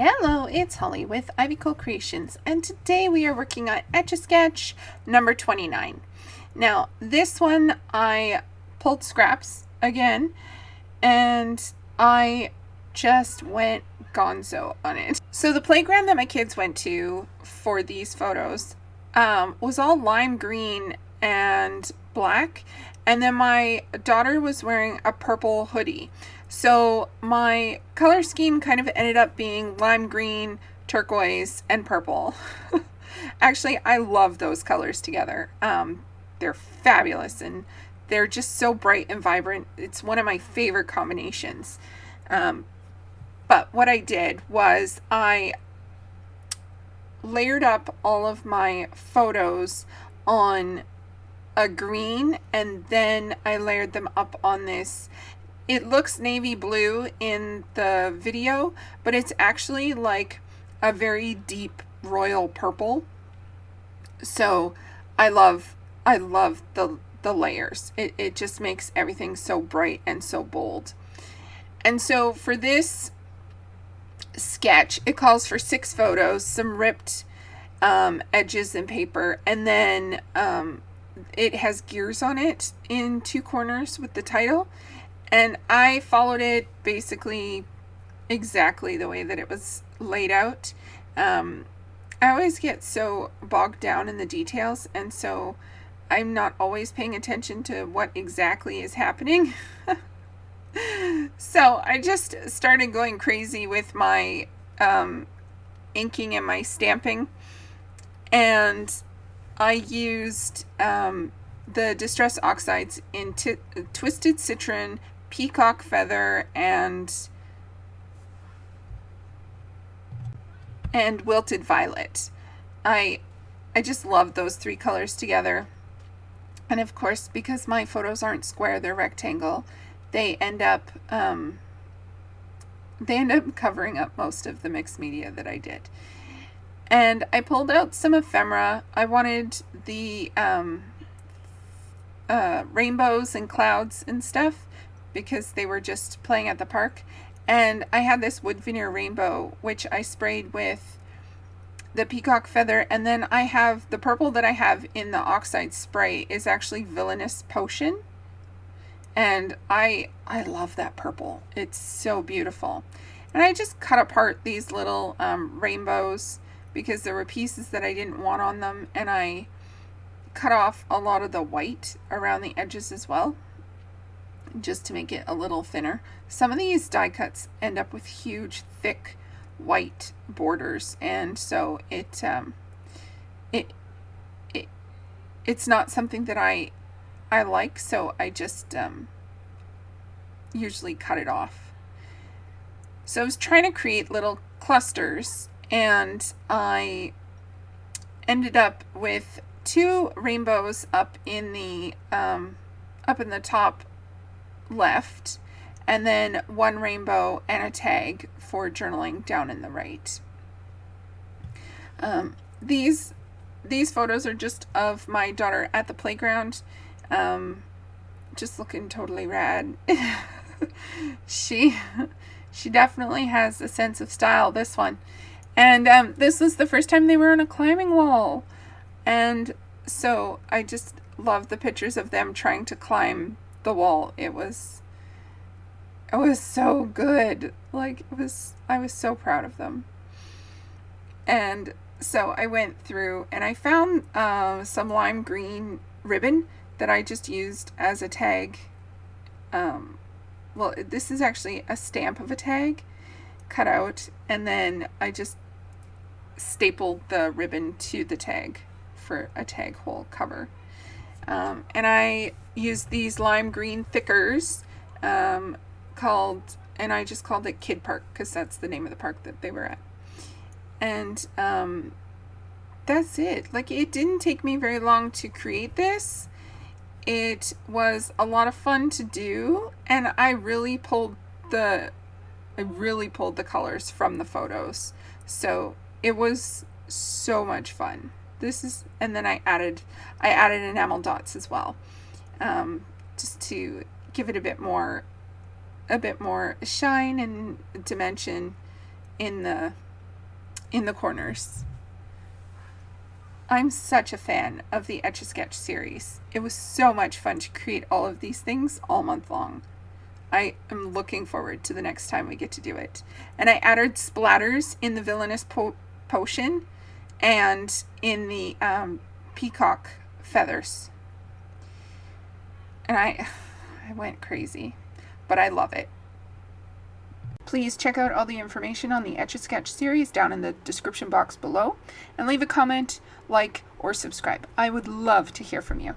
Hello, it's Holly with Ivy Cole Creations, and today we are working on Etch A Sketch number 29. Now, this one I pulled scraps again, and I just went gonzo on it. So the playground that my kids went to for these photos was all lime green and black, and then my daughter was wearing a purple hoodie. So my color scheme kind of ended up being lime green, turquoise, and purple. Actually, I love those colors together. They're fabulous and they're just so bright and vibrant. It's one of my favorite combinations. But what I did was I layered up all of my photos on a green, and then I layered them up on this. It looks navy blue in the video, but it's actually like a very deep royal purple. So I love the layers. It just makes everything so bright and so bold. And so for this sketch, it calls for 6 photos, some ripped edges and paper, and then it has gears on it in 2 corners with the title. And I followed it basically exactly the way that it was laid out. I always get so bogged down in the details, and so I'm not always paying attention to what exactly is happening. So I just started going crazy with my inking and my stamping, and I used the Distress Oxides in Twisted Citron, Peacock Feather, and Wilted Violet. I just love those 3 colors together. And of course, because my photos aren't square, they're rectangle, they end up covering up most of the mixed media that I did. And I pulled out some ephemera. I wanted the rainbows and clouds and stuff because they were just playing at the park. And I had this wood veneer rainbow, which I sprayed with the Peacock Feather. And then I have the purple that I have in the oxide spray is actually Villainous Potion. And I love that purple. It's so beautiful. And I just cut apart these little rainbows because there were pieces that I didn't want on them, and I cut off a lot of the white around the edges as well, just to make it a little thinner. Some of these die cuts end up with huge, thick, white borders, and so it's not something that I like, so I just usually cut it off. So I was trying to create little clusters, and I ended up with 2 rainbows up in the top left, and then 1 rainbow and a tag for journaling down in the right. These photos are just of my daughter at the playground, just looking totally rad. She definitely has a sense of style, this one. And this was the first time they were on a climbing wall. And so I just love the pictures of them trying to climb the wall. It was so good. Like, I was so proud of them. And so I went through and I found some lime green ribbon that I just used as a tag. Well, this is actually a stamp of a tag cut out, and then I just stapled the ribbon to the tag for a tag hole cover. And I used these lime green thickers and I just called it Kid Park because that's the name of the park that they were at. And that's it. Like, it didn't take me very long to create this. It was a lot of fun to do, and I really pulled the colors from the photos. So it was so much fun. And then I added enamel dots as well, just to give it a bit more shine and dimension in the in the corners. I'm such a fan of the Etch A Sketch series. It was so much fun to create all of these things all month long. I am looking forward to the next time we get to do it. And I added splatters in the Villainous Potion and in the peacock feathers. And I went crazy, but I love it. Please check out all the information on the Etch A Sketch series down in the description box below, and leave a comment, like, or subscribe. I would love to hear from you.